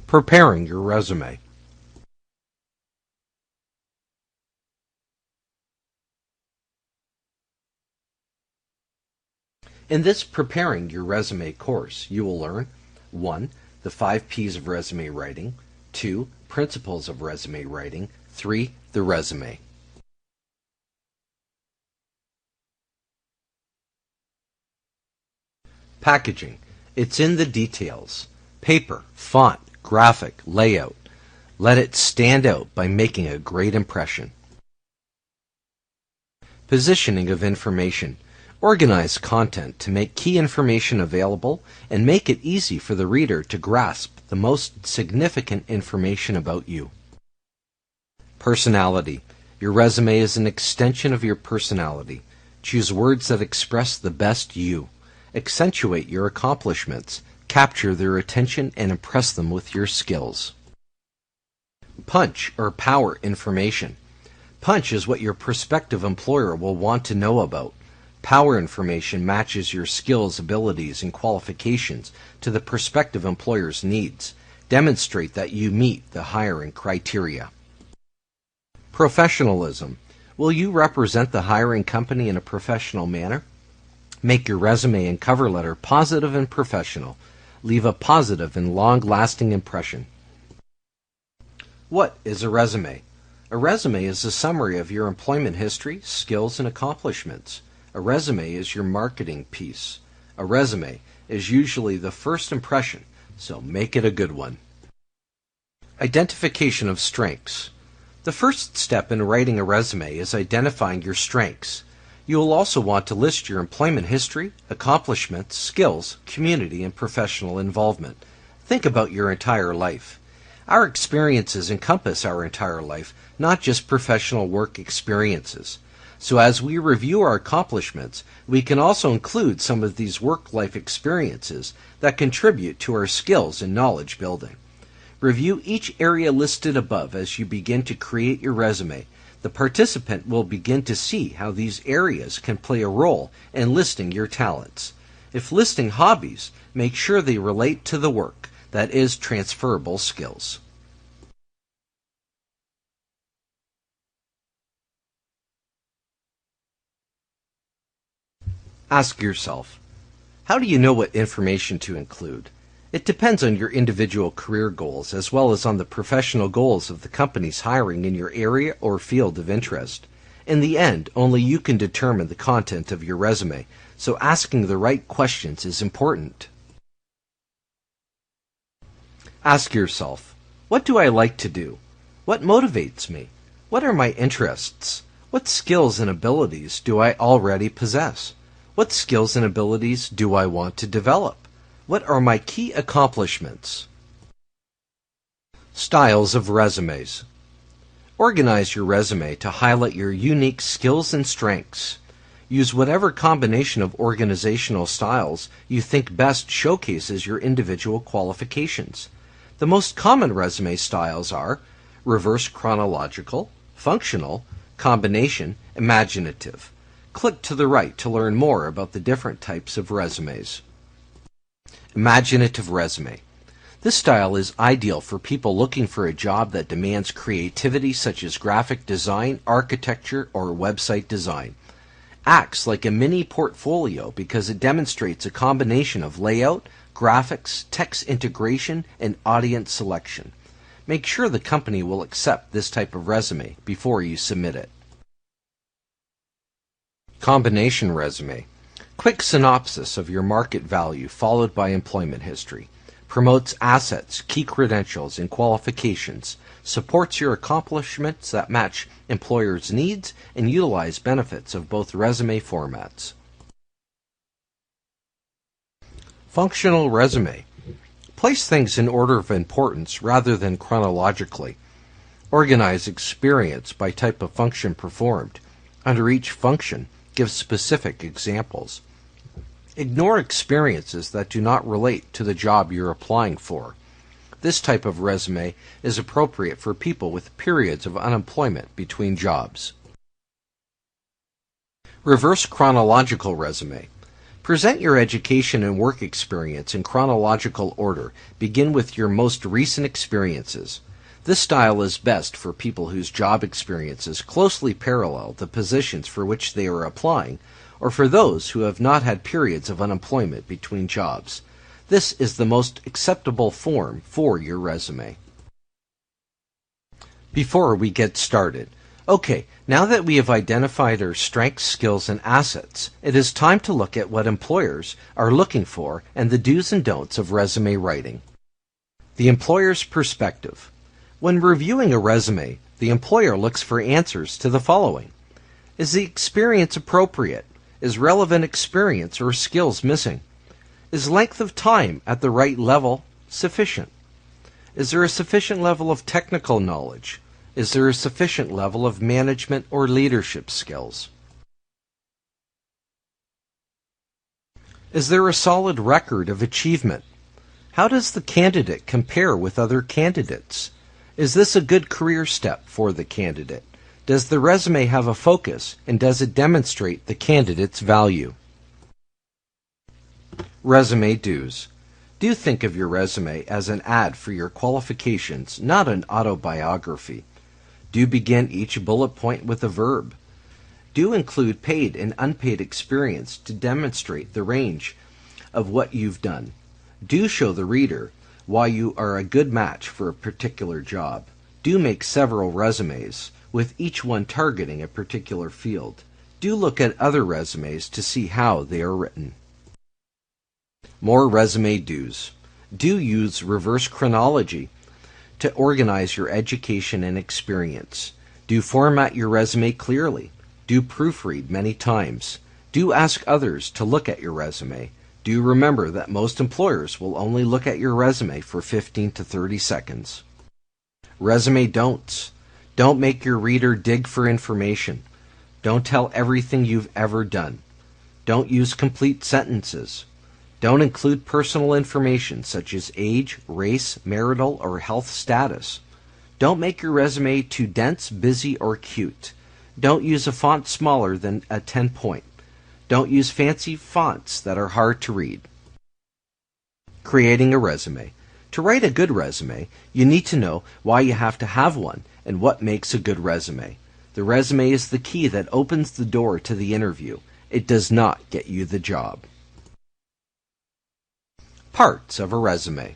Preparing your resume. In this Preparing Your Resume course, you will learn 1. The 5 P's of resume writing, 2. Principles of resume writing, 3. The resume. Packaging. It's in the details. Paper, font, graphic, layout. Let it stand out by making a great impression. Positioning of information. Organize content to make key information available and make it easy for the reader to grasp the most significant information about you. Personality. Your resume is an extension of your personality. Choose words that express the best you. Accentuate your accomplishments. Capture their attention and impress them with your skills. Punch or power information. Punch is what your prospective employer will want to know about. Power information matches your skills, abilities, and qualifications to the prospective employer's needs. Demonstrate that you meet the hiring criteria. Professionalism. Will you represent the hiring company in a professional manner? Make your resume and cover letter positive and professional. Leave a positive and long-lasting impression. What is a resume? A resume is a summary of your employment history, skills, and accomplishments. A resume is your marketing piece. A resume is usually the first impression, so make it a good one. Identification of strengths. The first step in writing a resume is identifying your strengths. You will also want to list your employment history, accomplishments, skills, community, and professional involvement. Think about your entire life. Our experiences encompass our entire life, not just professional work experiences. So as we review our accomplishments, we can also include some of these work-life experiences that contribute to our skills and knowledge building. Review each area listed above as you begin to create your resume. The participant will begin to see how these areas can play a role in listing your talents. If listing hobbies, make sure they relate to the work, that is, transferable skills. Ask yourself, how do you know what information to include? It depends on your individual career goals as well as on the professional goals of the companies hiring in your area or field of interest. In the end, only you can determine the content of your resume, so asking the right questions is important. Ask yourself, what do I like to do? What motivates me? What are my interests? What skills and abilities do I already possess? What skills and abilities do I want to develop? What are my key accomplishments? Styles of resumes. Organize your resume to highlight your unique skills and strengths. Use whatever combination of organizational styles you think best showcases your individual qualifications. The most common resume styles are reverse chronological, functional, combination, imaginative. Click to the right to learn more about the different types of resumes. Imaginative Resume. This style is ideal for people looking for a job that demands creativity such as graphic design, architecture, or website design. Acts like a mini portfolio because it demonstrates a combination of layout, graphics, text integration, and audience selection. Make sure the company will accept this type of resume before you submit it. Combination Resume. Quick synopsis of your market value followed by employment history. Promotes assets, key credentials, and qualifications. Supports your accomplishments that match employers' needs and utilize benefits of both resume formats. Functional Resume. Place things in order of importance rather than chronologically. Organize experience by type of function performed. Under each function, give specific examples. Ignore experiences that do not relate to the job you're applying for. This type of resume is appropriate for people with periods of unemployment between jobs. Reverse chronological resume. Present your education and work experience in chronological order. Begin with your most recent experiences. This style is best for people whose job experiences closely parallel the positions for which they are applying, or for those who have not had periods of unemployment between jobs. This is the most acceptable form for your resume. Before we get started, okay, now that we have identified our strengths, skills, and assets, it is time to look at what employers are looking for and the do's and don'ts of resume writing. The employer's perspective. When reviewing a resume, the employer looks for answers to the following. Is the experience appropriate? Is relevant experience or skills missing? Is length of time at the right level sufficient? Is there a sufficient level of technical knowledge? Is there a sufficient level of management or leadership skills? Is there a solid record of achievement? How does the candidate compare with other candidates? Is this a good career step for the candidate? Does the resume have a focus, and does it demonstrate the candidate's value? Resume do's. Do think of your resume as an ad for your qualifications, not an autobiography. Do begin each bullet point with a verb. Do include paid and unpaid experience to demonstrate the range of what you've done. Do show the reader why you are a good match for a particular job. Do make several resumes, with each one targeting a particular field. Do look at other resumes to see how they are written. More resume do's. Do use reverse chronology to organize your education and experience. Do format your resume clearly. Do proofread many times. Do ask others to look at your resume. Do remember that most employers will only look at your resume for 15 to 30 seconds. Resume don'ts. Don't make your reader dig for information. Don't tell everything you've ever done. Don't use complete sentences. Don't include personal information such as age, race, marital, or health status. Don't make your resume too dense, busy, or cute. Don't use a font smaller than a 10-point. Don't use fancy fonts that are hard to read. Creating a resume. To write a good resume, you need to know why you have to have one and what makes a good resume. The resume is the key that opens the door to the interview. It does not get you the job. Parts of a resume.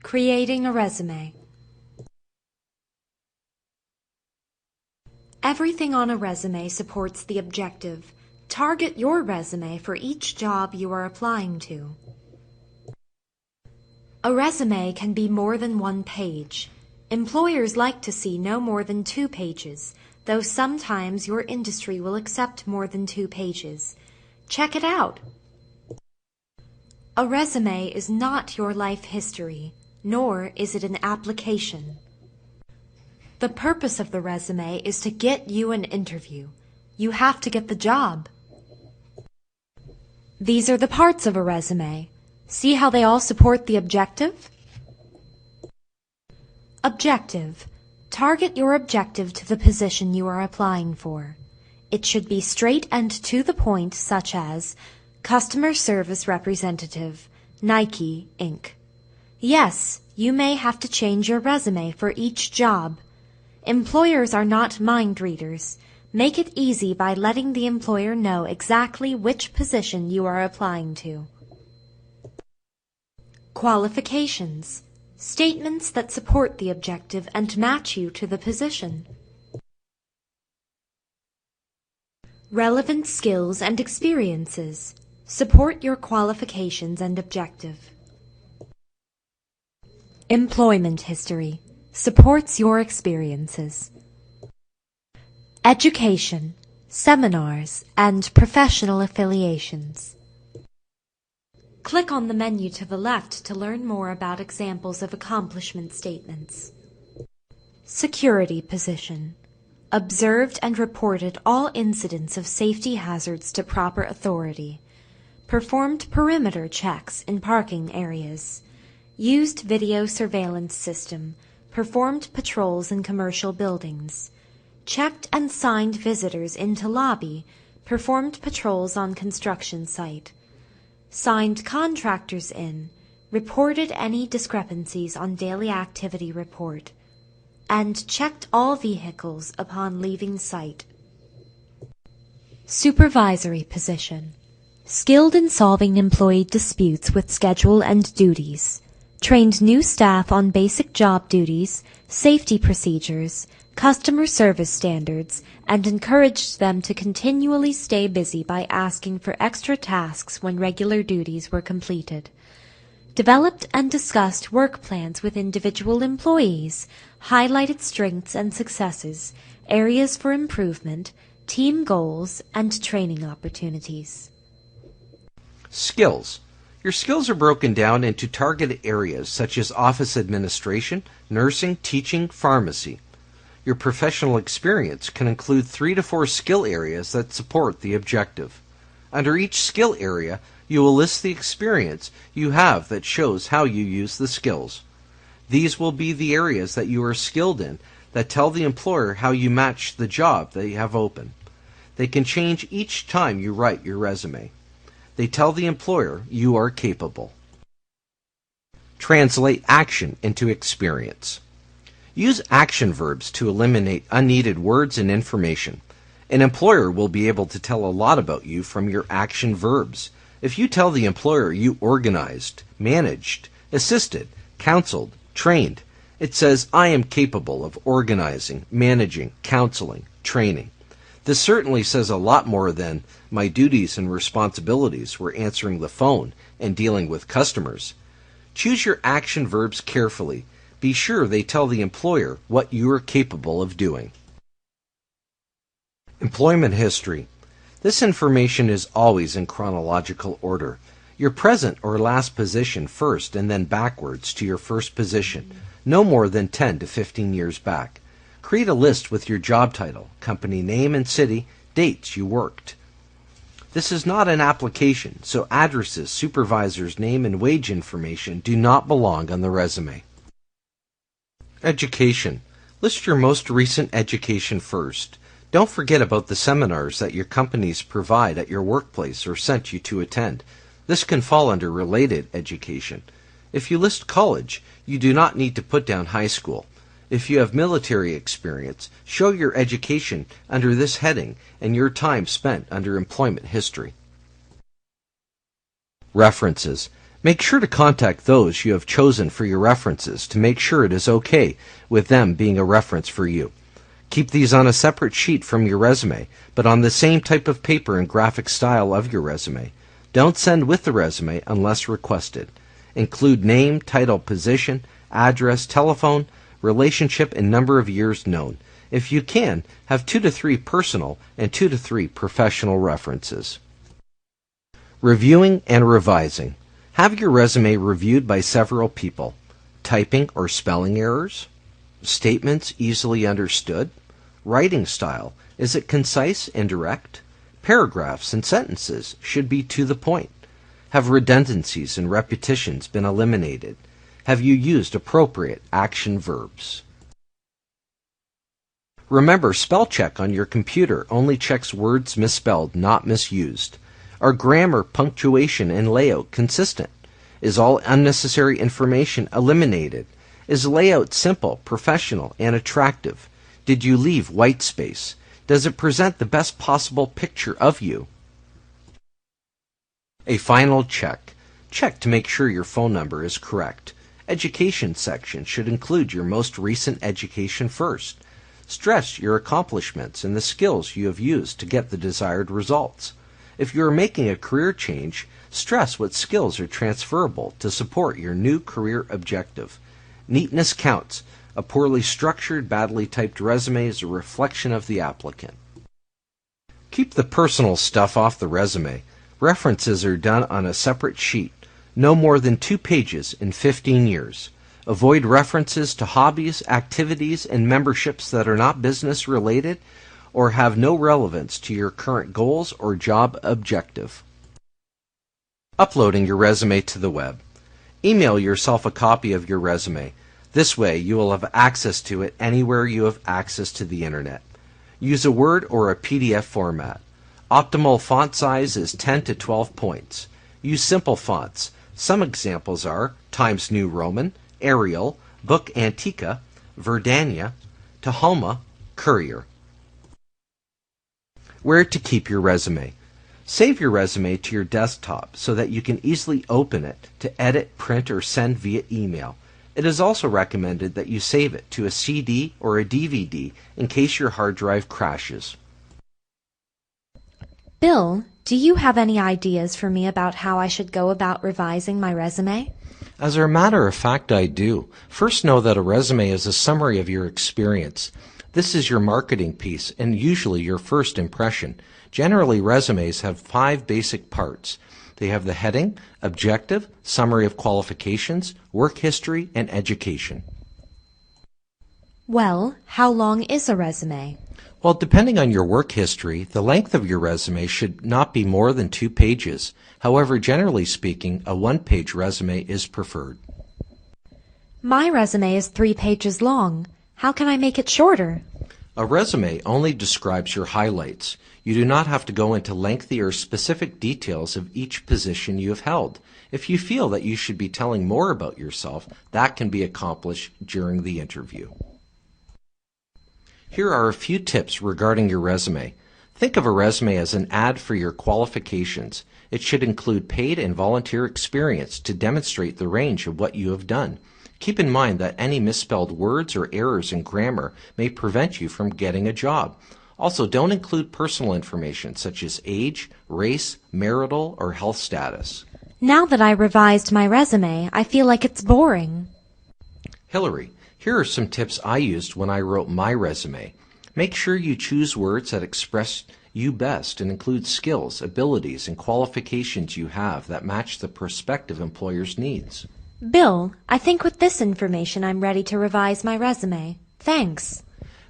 Creating a resume. Everything on a resume supports the objective. Target your resume for each job you are applying to. A resume can be more than one page. Employers like to see no more than 2 pages, though sometimes your industry will accept more than 2 pages. Check it out. A resume is not your life history, nor is it an application. The purpose of the resume is to get you an interview. You have to get the job. These are the parts of a resume. See how they all support the objective? Objective. Target your objective to the position you are applying for. It should be straight and to the point, such as Customer Service Representative, Nike, Inc. Yes, you may have to change your resume for each job. Employers are not mind readers. Make it easy by letting the employer know exactly which position you are applying to. Qualifications. Statements that support the objective and match you to the position. Relevant skills and experiences. Support your qualifications and objective. Employment history. Supports your experiences. Education, seminars, and professional affiliations. Click on the menu to the left to learn more about examples of accomplishment statements. Security position. Observed and reported all incidents of safety hazards to proper authority. Performed perimeter checks in parking areas. used video surveillance system, performed patrols in commercial buildings, checked and signed visitors into lobby, performed patrols on construction site, signed contractors in, reported any discrepancies on daily activity report, and checked all vehicles upon leaving site. Supervisory position. Skilled in solving employee disputes with schedule and duties. Trained new staff on basic job duties, safety procedures, customer service standards, and encouraged them to continually stay busy by asking for extra tasks when regular duties were completed. Developed and discussed work plans with individual employees, highlighted strengths and successes, areas for improvement, team goals, and training opportunities. Skills. Your skills are broken down into targeted areas such as office administration, nursing, teaching, pharmacy. Your professional experience can include 3 to 4 skill areas that support the objective. Under each skill area, you will list the experience you have that shows how you use the skills. These will be the areas that you are skilled in that tell the employer how you match the job they have open. They can change each time you write your resume. They tell the employer you are capable. Translate action into experience. Use action verbs to eliminate unneeded words and information. An employer will be able to tell a lot about you from your action verbs. If you tell the employer you organized, managed, assisted, counseled, trained, it says, I am capable of organizing, managing, counseling, training. This certainly says a lot more than my duties and responsibilities were answering the phone and dealing with customers. Choose your action verbs carefully. Be sure they tell the employer what you are capable of doing. Employment history. This information is always in chronological order. Your present or last position first and then backwards to your first position, no more than 10 to 15 years back. Create a list with your job title, company name and city, dates you worked. This is not an application, so addresses, supervisor's name, and wage information do not belong on the resume. Education. List your most recent education first. Don't forget about the seminars that your companies provide at your workplace or sent you to attend. This can fall under related education. If you list college, you do not need to put down high school. If you have military experience, show your education under this heading and your time spent under employment history. References. Make sure to contact those you have chosen for your references to make sure it is okay with them being a reference for you. Keep these on a separate sheet from your resume, but on the same type of paper and graphic style of your resume. Don't send with the resume unless requested. Include name, title, position, address, telephone, relationship, and number of years known. If you can, have 2 to 3 personal and 2 to 3 professional references. Reviewing and revising. Have your resume reviewed by several people. Typing or spelling errors? Statements easily understood? Writing style. Is it concise and direct? Paragraphs and sentences should be to the point. Have redundancies and repetitions been eliminated? Have you used appropriate action verbs? Remember, spell check on your computer only checks words misspelled, not misused. Are grammar, punctuation, and layout consistent? Is all unnecessary information eliminated? Is layout simple, professional, and attractive? Did you leave white space? Does it present the best possible picture of you? A final check. Check to make sure your phone number is correct. Education section should include your most recent education first. Stress your accomplishments and the skills you have used to get the desired results. If you are making a career change, stress what skills are transferable to support your new career objective. Neatness counts. A poorly structured, badly typed resume is a reflection of the applicant. Keep the personal stuff off the resume. References are done on a separate sheet, no more than 2 pages in 15 years. Avoid references to hobbies, activities, and memberships that are not business related or have no relevance to your current goals or job objective. Uploading your resume to the web. Email yourself a copy of your resume. This way you will have access to it anywhere you have access to the internet. Use a Word or a PDF format. Optimal font size is 10 to 12 points. Use simple fonts. Some examples are Times New Roman, Arial, Book Antica, Verdania, Tahoma, Courier. Where to keep your resume. Save your resume to your desktop so that you can easily open it to edit, print, or send via email. It is also recommended that you save it to a CD or a DVD in case your hard drive crashes. Bill, do you have any ideas for me about how I should go about revising my resume? As a matter of fact, I do. First, know that a resume is a summary of your experience. This is your marketing piece and usually your first impression. Generally, resumes have 5 basic parts. They have the heading, objective, summary of qualifications, work history, and education. Well, how long is a resume? Well, depending on your work history, the length of your resume should not be more than 2 pages. However, generally speaking, a 1-page resume is preferred. My resume is 3 pages long. How can I make it shorter? A resume only describes your highlights. You do not have to go into lengthy or specific details of each position you have held. If you feel that you should be telling more about yourself, that can be accomplished during the interview. Here are a few tips regarding your resume. Think of a resume as an ad for your qualifications. It should include paid and volunteer experience to demonstrate the range of what you have done. Keep in mind that any misspelled words or errors in grammar may prevent you from getting a job. Also, don't include personal information such as age, race, marital, or health status. Now that I revised my resume, I feel like it's boring. Hillary, here are some tips I used when I wrote my resume. Make sure you choose words that express you best and include skills, abilities, and qualifications you have that match the prospective employer's needs. Bill, I think with this information I'm ready to revise my resume. Thanks.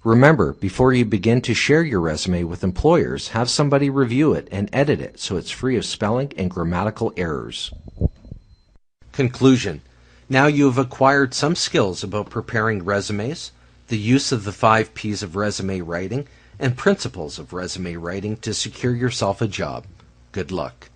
Remember, before you begin to share your resume with employers, have somebody review it and edit it so it's free of spelling and grammatical errors. Conclusion. Now you have acquired some skills about preparing resumes, the use of the 5 P's of resume writing, and principles of resume writing to secure yourself a job. Good luck.